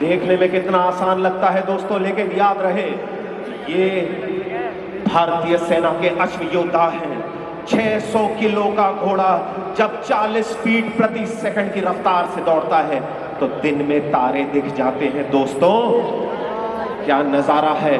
देखने में कितना आसान लगता है दोस्तों, लेकिन याद रहे ये भारतीय सेना के अश्व योद्धा हैं। 600 किलो का घोड़ा जब 40 फीट प्रति सेकंड की रफ्तार से दौड़ता है तो दिन में तारे दिख जाते हैं दोस्तों। क्या नजारा है।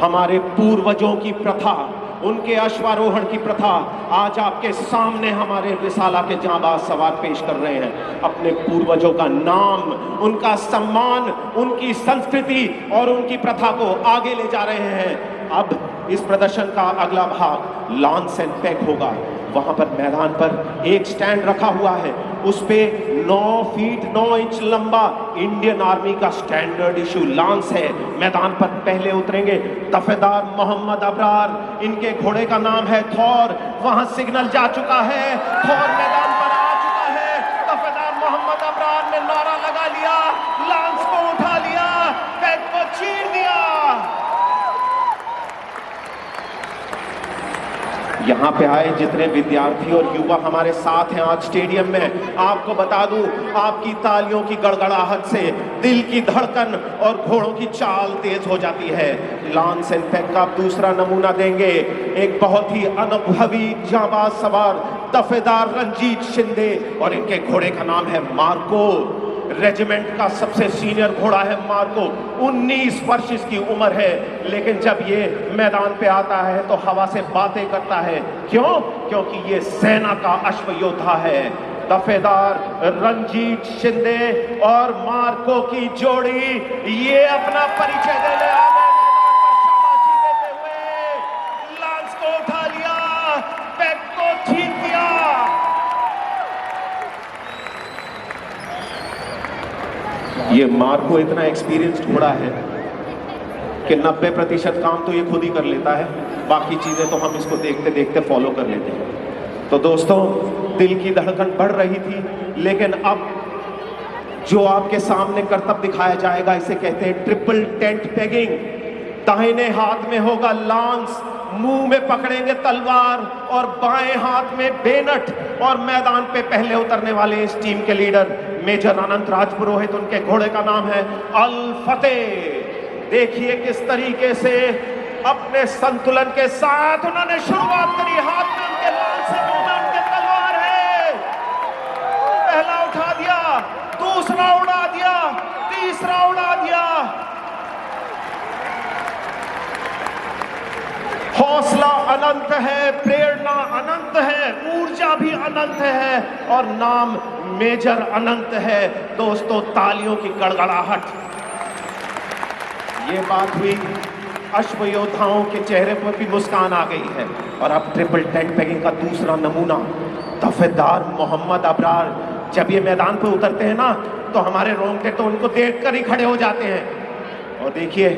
हमारे पूर्वजों की प्रथा, उनके अश्वारोहण की प्रथा आज आपके सामने हमारे रिसाला के जांबाज सवार पेश कर रहे हैं। अपने पूर्वजों का नाम, उनका सम्मान, उनकी संस्कृति और उनकी प्रथा को आगे ले जा रहे हैं। अब इस प्रदर्शन का अगला भाग लॉन्च एंड पैक होगा। वहां पर मैदान पर एक स्टैंड रखा हुआ है, उस पे 9 फीट 9 इंच लंबा इंडियन आर्मी का स्टैंडर्ड इशू लॉन्च है। मैदान पर पहले उतरेंगे दफेदार मोहम्मद अबरार, इनके घोड़े का नाम है थॉर। वहां सिग्नल जा चुका है, थॉर मैदान पर आ चुका है। दफेदार मोहम्मद अबरार ने नारा लगा लिया, लॉन्च को उठा लिया, पैक को चीर दिया। यहाँ पे आए जितने विद्यार्थी और युवा हमारे साथ हैं आज स्टेडियम में, आपको बता दूं, आपकी तालियों की गड़गड़ाहट से दिल की धड़कन और घोड़ों की चाल तेज हो जाती है। लॉन्च एंड पैक का दूसरा नमूना देंगे एक बहुत ही अनुभवी जांबाज सवार दफेदार रंजीत शिंदे, और इनके घोड़े का नाम है मार्को। रेजिमेंट का सबसे सीनियर घोड़ा है मार्को। 19 वर्ष इसकी उम्र है, लेकिन जब ये मैदान पे आता है तो हवा से बातें करता है। क्यों? क्योंकि ये सेना का अश्व योद्धा है। दफेदार रंजीत शिंदे और मार्को की जोड़ी ये अपना परिचय देने आ गए। शाबाशी देते हुए लॉन्च को उठा लिया, पैक को छीन दिया। ये मार्को इतना एक्सपीरियंस्ड घोड़ा है कि 90% काम तो ये खुद ही कर लेता है, बाकी चीजें तो हम इसको देखते देखते फॉलो कर लेते हैं। तो दोस्तों, दिल की धड़कन बढ़ रही थी, लेकिन अब जो आपके सामने करतब दिखाया जाएगा इसे कहते हैं ट्रिपल टेंट पैगिंग। दाहिने हाथ में होगा लांस, मुंह में पकड़ेंगे तलवार और बाएं हाथ में बेनट, और मैदान पे पहले उतरने वाले इस टीम के लीडर मेजर अनंत राजपुरोहित, उनके घोड़े का नाम है अल फतेह। देखिए किस तरीके से अपने संतुलन के साथ उन्होंने शुरुआत करी। हाथ में उनके लांस है, मुंह में उनके तलवार है। पहला उठा दिया, दूसरा उड़ा दिया, तीसरा उड़ा दिया। हौसला अनंत है, प्रेरणा अनंत है, ऊर्जा भी अनंत है, और नाम मेजर अनंत है। दोस्तों, तालियों की गड़गड़ाहट। ये बात हुई, अश्व योद्धाओं के चेहरे पर भी मुस्कान आ गई है। और अब ट्रिपल टेंट पैगिंग का दूसरा नमूना दफेदार मोहम्मद अबरार। जब ये मैदान पर उतरते हैं ना तो हमारे रोंगटे तो उनको देखकर ही खड़े हो जाते हैं। और देखिए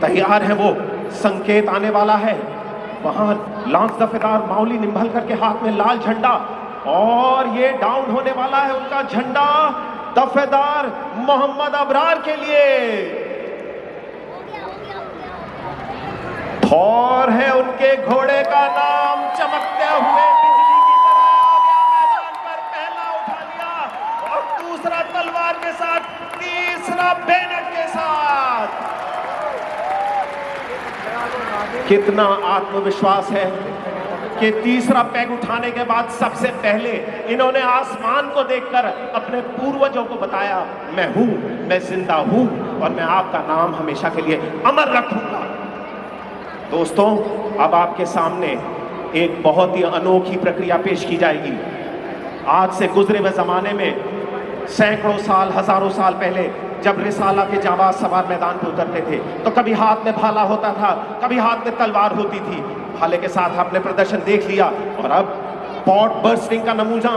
तैयार है वो, संकेत आने वाला है। वहां लांस दफेदार माउली निंभलकर के हाथ में लाल झंडा, और ये डाउन होने वाला है उनका झंडा दफेदार मोहम्मद अबरार के लिए। थॉर है उनके घोड़े का नाम, चमकते हुए बिजली की तरह आ गया मैदान पर। पहला उठा लिया और दूसरा तलवार के साथ, तीसरा बेनट के साथ। कितना आत्मविश्वास है कि तीसरा पैग उठाने के बाद सबसे पहले इन्होंने आसमान को देखकर अपने पूर्वजों को बताया, मैं हूं, मैं जिंदा हूं और मैं आपका नाम हमेशा के लिए अमर रखूंगा। दोस्तों, अब आपके सामने एक बहुत ही अनोखी प्रक्रिया पेश की जाएगी। आज से गुजरे हुए जमाने में सैकड़ों साल, हजारों साल पहले जब रिसाला के जांबाज सवार मैदान पर उतरते थे तो कभी हाथ में भाला होता था, कभी हाथ में तलवार होती थी। भाले के साथ आपने प्रदर्शन देख लिया, और अब पॉट बर्स्टिंग का नमूना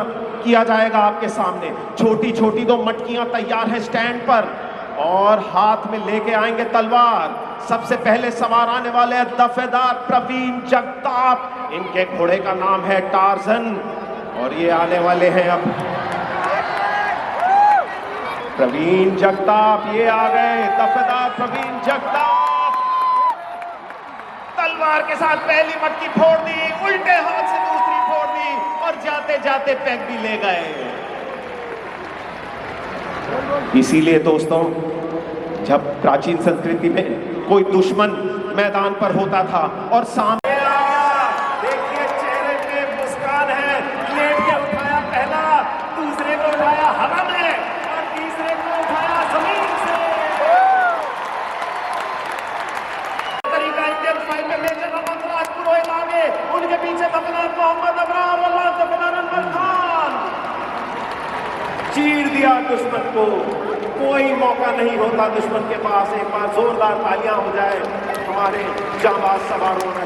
किया जाएगा आपके सामने। छोटी छोटी 2 मटकियां तैयार हैं स्टैंड पर, और हाथ में लेके आएंगे तलवार। सबसे पहले सवार आने वाले हैं दफेदार प्रवीण जगताप, इनके घोड़े का नाम है टार्जन, और ये आने वाले हैं अब प्रवीण जगताप। ये आ गए दफेदार प्रवीण जगताप। तलवार के साथ पहली मटकी फोड़ दी, उल्टे हाथ से दूसरी फोड़ दी, और जाते जाते पैग भी ले गए। इसीलिए दोस्तों, जब प्राचीन संस्कृति में कोई दुश्मन मैदान पर होता था और सामने आया, देखिए चेहरे पे मुस्कान है, लेट के उठाया पहला, दूसरे को उठाया हवा में और तीसरे को उठाया जमीन से। तरीका इंडियन फाइट में मेजर मोहम्मद राजपुरोहित आगे, उनके पीछे तफनान मोहम्मद अबरार वल्लाह तफनान अनवर खान। चीर दिया दुश्मन को, कोई मौका नहीं होता दुश्मन के पास। एक बार जोरदार तालियां हो जाए हमारे जांबाज सवारों का।